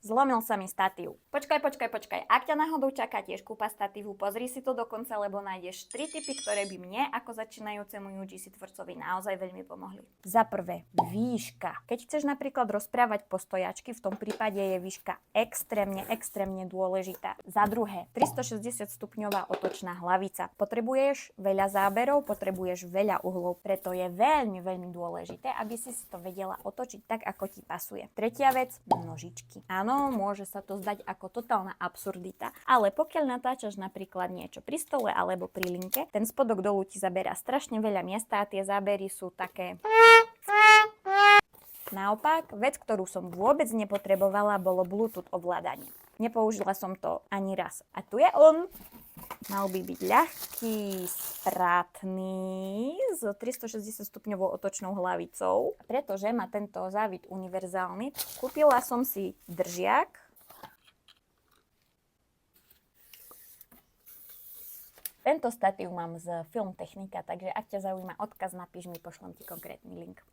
Zlomil sa mi statív. Počkaj. Ak ťa náhodou čaká tiež kúpa statívu, pozri si to dokonca, lebo nájdeš 3 tipy, ktoré by mne ako začínajúcemu UGC tvorcovi naozaj veľmi pomohli. Za prvé, výška. Keď chceš napríklad rozprávať postojačky, v tom prípade je výška extrémne dôležitá. Za druhé, 360 stupňová otočná hlavica. Potrebuješ veľa záberov, potrebuješ veľa uhlov, preto je veľmi dôležité, aby si to vedela otočiť tak, ako ti pasuje. Tretia vec, nožičky. Áno, môže sa to zdať ako totálna absurdita, ale pokiaľ natáčaš napríklad niečo pri stole alebo pri linke, ten spodok dolu ti zaberá strašne veľa miesta a tie zábery sú také... Naopak, vec, ktorú som vôbec nepotrebovala, bolo Bluetooth ovládanie. Nepoužila som to ani raz. A tu je on. Mal by byť ľahký, spratný, s 360 stupňovou otočnou hlavicou. Pretože má tento závit univerzálny, kúpila som si držiak. Tento statív mám z Filmtechnika, takže ak ťa zaujíma odkaz, napíš mi, pošlem ti konkrétny link.